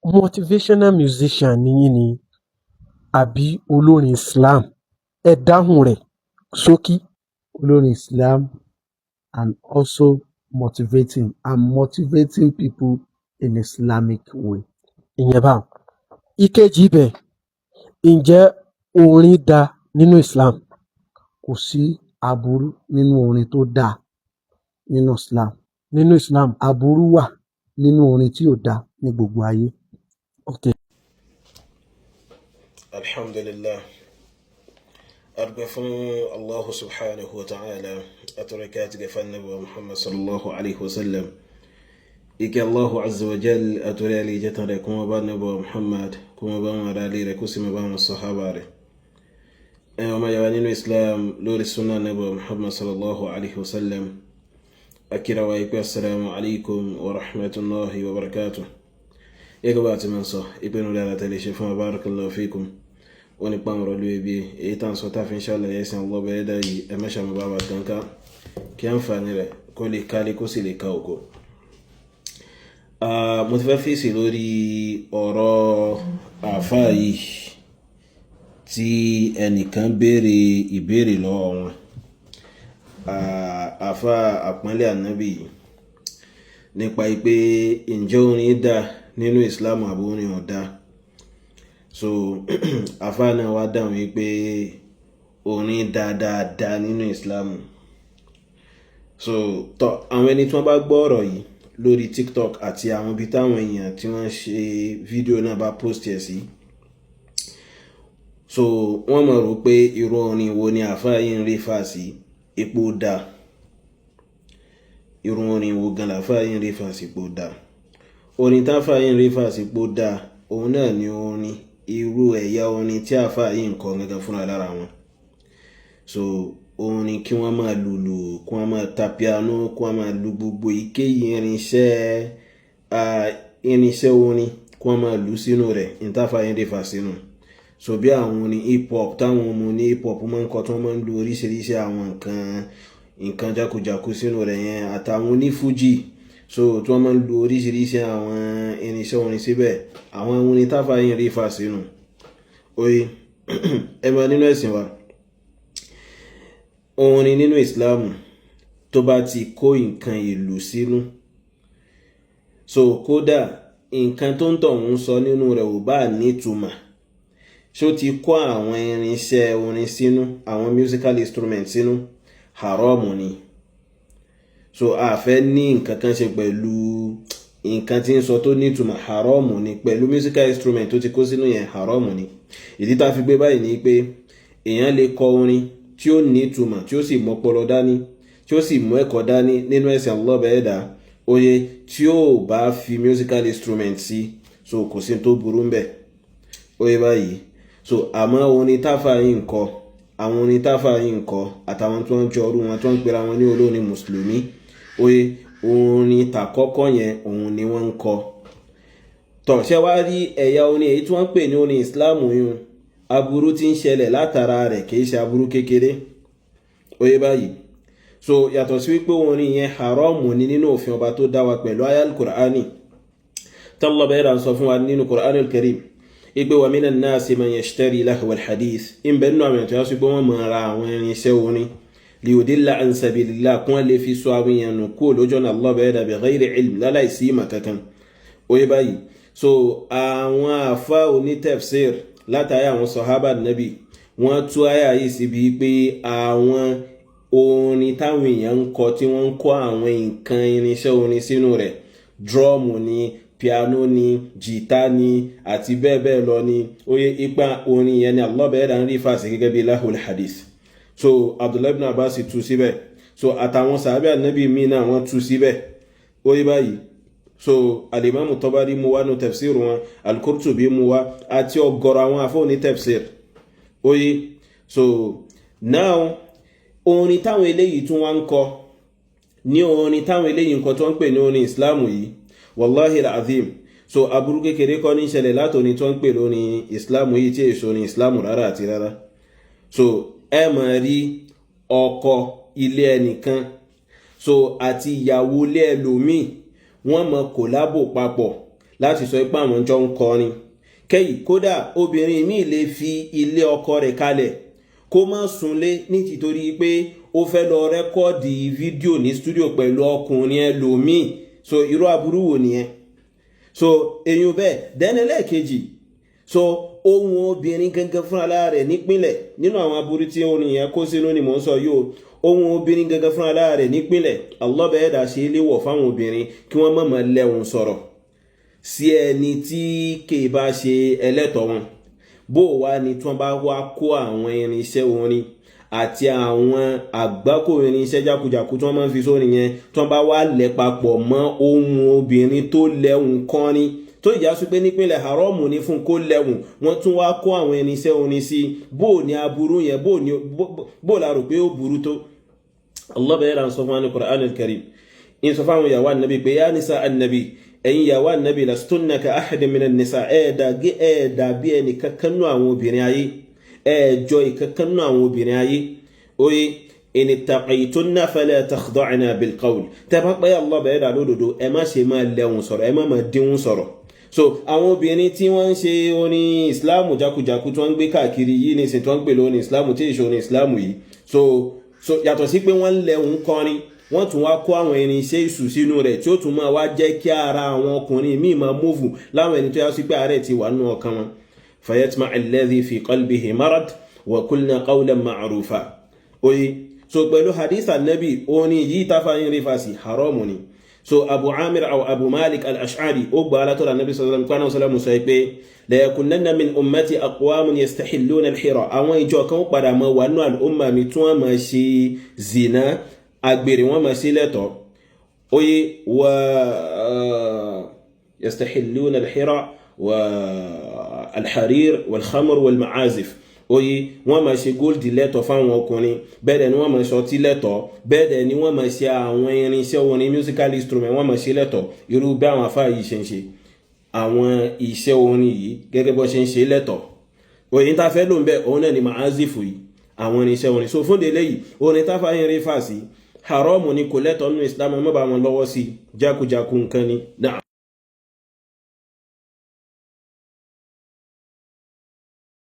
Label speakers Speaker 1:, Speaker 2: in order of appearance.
Speaker 1: motivational musician nìyí ni àbí olórin Islam? Ẹ dáhùn rẹ̀ ṣókí. Olórin Islam and also motivating. I'm motivating people in Islamic way. Ìyẹn báwọn. Ìkejì ibẹ̀, ǹjẹ́ orin da nínú Islam? Kò sí aburú nínú orin tó dáa nínú Islam. Nínú Islam, aburú wà nínú orin tí ò dáa ní gbogbo ayé. Okay.
Speaker 2: Alhamdulillah. Arúgbó fún Allah subhanahu wa ta'ala, atọ́rọ̀kẹ́ gẹ̀fà nàbí Muhammad sallallahu alaihi wasallam. Ike Allahu azza wa jal atọ́rẹ́ alìjẹta rẹ̀ kuma bá nàbí Muhammad, kuma bá wọn rálé rẹ̀ kó sì mọ̀ bá wọn sahaba rẹ̀. Ẹ̀yọ́ ma yàwá nínú Islam lórí sunna nàbí Muhammad sallallahu alaihi wasallam. Akira wa ikú assalamu alaikum wa rahmatullahi wa barakatuh. Ego bá ti máa sọ, ìpinnu dára tẹ̀lé ṣe fún barakallahu fikum. Wọ́n ní pàmòrò lóye bí èyí tàn sọ táfi ń ṣàlàyé ẹ̀sìn Allah bẹ̀rẹ̀ dá yìí ẹ̀mẹ́ṣà mọ̀ bá wà kanká kí àǹfààní rẹ̀ kó lè kárí kó sì lè ká òkú. Mo ti fẹ́ fèsì lórí ọ̀rọ̀ àfáà yìí tí ẹnìkan béèrè ìbéèrè lọ́wọ́ wọn. Àfáà àpọ́nlé ànábì yìí nípa pé ǹjẹ́ orin dá nínú Islam àbí orin ò dá. So àfáà náà wá dáhùn wípé orin dáadáa nínú Islam. So àwọn ẹni tí wọ́n bá gbọ́ ọ̀rọ̀ yìí lórí TikTok àti àwọn ibi táwọn èèyàn tí wọ́n ṣe fídíò náà bá post ẹ̀ sí, so wọ́n mọ̀ rò pé irú orin wo ni àfáà yìí ń rí fà sí ipò dá. Irú orin wo gan làfáà yìí ń rí fà sí ipò dá. Orin táfáà yìí ń rí fà sí ipò dá, òun náà ni orin irú ẹ̀yà orin tí àfáà yìí ń kọ gangan fúnra lára wọn. So orin kí wọ́n máa lùlù, kí wọ́n máa ta piano, kí wọ́n máa lu gbogbo ìkéyìí irinṣẹ́ orin, kí wọ́n máa lù sínú rẹ̀, ìtàfáà yìí ń rí fà sínú. So bí àwọn orin hip hop táwọn ọmọ ní hip hop máa ń kọ tí wọ́n máa ń lu oríṣiríṣi àwọn nǹkan jákujàku sínú rẹ̀ yẹn, àtàwọn onífújì so tí wọ́n máa ń lu oríṣiríṣi àwọn irinṣẹ́ orin síbẹ̀, àwọn orin táfáà yìí ń rí fà sínú. Oye ẹ máa nínú ẹ̀sìn wa, orin nínú Islam tó bá ti kó nǹkan ìlù sínú, so kódà nǹkan tó ń tọ̀hún sọ nínú rẹ̀ ò bá nítumọ̀, ṣó ti kó àwọn irinṣẹ́ orin sínú, àwọn musical instrument sínú, haram ni. So a fẹ́ ní nǹkan kan ṣe pẹ̀lú nǹkan tí ń sọ tó nítumọ̀, haram ni. Pẹ̀lú musical instrument tó ti kó sínú yẹn, haram ni. Ìdí tá fi gbé báyìí ni pé èèyàn lè kọ orin tí ó nítumọ̀, tí ó sì mọ́pọlọ dání, tí ó sì mú ẹ̀kọ́ dání nínú ẹ̀sìn Allah bẹ́ẹ̀ dá, oye tí ó bá fi musical instrument sí, so kò sí tó burú ńbẹ̀. Oye báyìí. So àmọ́ orin táfáà yìí ń kọ, àwọn orin táfáà yìí ń kọ àtàwọn tí wọ́n jọ orú wọn tí wọ́n ń pera wọn ní olórin mùsùlùmí, oye orin tàkọ́kọ́ yẹn òun ni wọ́n ń kọ. Ṣé wá rí ẹ̀yà orin èyí tí wọ́n pè ní orin Islam yìí, aburú tí ń ṣẹlẹ̀ látara rẹ̀ kìí ṣe aburú kékeré. Oye báyìí. So yàtọ̀ sí wípé orin yẹn haramu ni nínú òfin ọba tó dá wa pẹ̀lú ayal Qur'ani. Allah bẹ́ẹ̀rẹ̀ sọ fún wa nínú Qur'an al-Karim ìgbé wa minan nasi man yashtari lahwa al-hadith, in bẹ̀ nínú àwọn ètò pé wọ́n máa ra àwọn irinṣẹ́ orin liyudilla an sabilillah, kún lè fi sọ àwọn èèyàn nù kúrò lójú ọ̀nà Allah bẹ́ẹ̀rẹ̀ bi ghayri ilm, láláìsí ìmọ̀ kankan. Oye báyìí. So àwọn àfá oní tafsir látàrí àwọn sahaba nabi wọ́n tú àyà yìí sí bí pé àwọn orin táwọn èèyàn ń kọ tí wọ́n ń kó àwọn nǹkan irinṣẹ́ orin sínú rẹ̀, drum ni, piano ni, jìtá ni àti bẹ́ẹ̀ bẹ́ẹ̀ lọ ni, oye ipa orin yẹn ni Allah bẹ́ẹ̀ ń rí fàṣẹ gẹ́gẹ́ bí lahul hadith. So Abdullah ibn Abbas tú síbẹ̀, so àtàwọn sàhábà nabi míì náà wọ́n tú síbẹ̀. Oye báyìí. So al-Imam Tabari mú wá nínú tafsir wọn, al-Qurtubi mú wá àti ọ̀gọ̀rọ̀ àwọn àfọ́ ní tafsir. Oye so now orin táwọn eléyìí tún wá ń kọ ní orin táwọn eléyìí ń kọ tó ń pè ní orin Islam yìí, wallahi al-azim, so aburú kékeré kọ́ ní ṣẹlẹ̀ látòní tó ń pè lórin Islam yìí tí èso ní Islam rárá àti rárá. So ẹ máa rí ọkọ ilé ẹnìkan so àti ìyàwó ilé ẹlòmíì, wọ́n mọ kòlábò papọ̀ láti sọ pé àwọn jọ ń kọrin kẹ́yì kódà obìnrin míì lè fi ilé ọkọ rẹ̀ kalẹ̀ kó má súnlé nítorí pé ó fẹ́ lọ rẹ́kọ́ọ̀dì fídíò ní stúdíò pẹ̀lú ọkùnrin ẹlòmíì so irú aburú wo nìyẹn so èyàn bẹ́ẹ̀ dẹ́nẹ́lẹ́ kejì so ohun obìnrin gangan fúnra rẹ̀ nípìnlẹ̀ nínú àwọn aburú tí ó nìyẹn kó sínú ni mò ń sọ yóò ohun obìnrin gangan fúnra rẹ̀ nípìnlẹ̀ Allah bẹ́ẹ̀ dà ṣe léwọ̀ fáwọn obìnrin kí wọ́n má máa lẹ́hùn sọ̀rọ̀ sí ẹni tí kì bá ṣe ẹlẹ́tọ̀ wọn bó wá ni tí wọ́n bá wá kó àwọn irinṣẹ́ orin àti àwọn àgbákò irinṣẹ́ jákujàku tí wọ́n máa ń fi sórin yẹn tí wọ́n bá wá lẹ̀ papọ̀ mọ́ ohun obìnrin tó lẹ́hùn kọrin tó ìjà sí pé nípínlẹ̀ haramu ní fún kó lẹ́hùn wọ́n tún wá kó àwọn irinṣẹ́ orin sí bó ní aburú yẹn bó la rò pé ó burú tó. Allah bẹ̀rẹ̀ ra ń sọ fún wa ní Qur'an al-Karim in sọ fáwọn ìyàwó annabi pé yá nisa annabi ẹ̀yin ìyàwó annabi lastunna ka ahadin minan nisa ẹ̀ẹ̀dà bí ẹni kankanú àwọn obìnrin ayé ẹ̀ẹ̀jọ ìkankanú àwọn obìnrin ayé oye in ittaqaytunna fala takhda'na bil qawl tẹ́bá pẹ́ Allah bẹ̀rẹ̀ ra lódodo ẹ má ṣe máa lẹ́hùn sọ̀rọ̀ ẹ má máa dínwún sọ̀rọ̀ so àwọn obìnrin tí wọ́n ń ṣe orin islamu jákujàku tí wọ́n ń gbé káàkiri yìí ní ìsìn tí wọ́n ń pè lórin islamu tí ìṣòrin islamu yìí so yàtọ̀ sí pé wọ́n ń lẹ́hùn kọrin wọ́n tún wá kó àwọn irinṣẹ́ ìṣù sínú rẹ̀ tí ó tún máa wá jẹ́ kí ara àwọn ọkùnrin míì máa múvù láwọn ẹni tó yá sí pé àárẹ̀ ti wà nínú ọkàn wọn. fayatma alladhi fi qalbihi marad wa qulna qawlan ma'rufa oye so pẹ̀lú hadith annabi orin yìí tafayin rifasi haramu ni so abu amir aw abu malik al-ash'ari ó gba alátọ́ra nabi sallallahu alaihi wasallam sọ pé la yakunanna min ummati aqwamun yastahilluna al-hira àwọn ìjọ kan padà máa wà nínú al-umma mi tí wọ́n máa ṣe zina agbèrè wọn máa ṣe lẹ́tọ̀ oye wa yastahilluna al-hira wa al-harir wal-khamr wal-ma'azif oye wọ́n máa ṣe gold lẹ́tọ̀ fáwọn ọkùnrin bẹ́ẹ̀ ni wọ́n máa ṣe ọtí lẹ́tọ̀ bẹ́ẹ̀ ni wọ́n máa ṣe àwọn irinṣẹ́ orin musical instrument wọ́n máa ṣe lẹ́tọ̀ irú bí àwọn afá yìí ṣe ń ṣe àwọn iṣẹ́ orin yìí gẹ́gẹ́ bó ṣe ń ṣe lẹ́tọ̀ oye tá fẹ́ lò ń bẹ́ òun náà ni ma'azif yìí àwọn irinṣẹ́ orin so fún délé yìí orin tá fà yín rí fà sí haramu ni kò lẹ́tọ̀ nínú Islam mọ́ bá wọn lọ́wọ́ sí jákujàku nǹkan ni náà.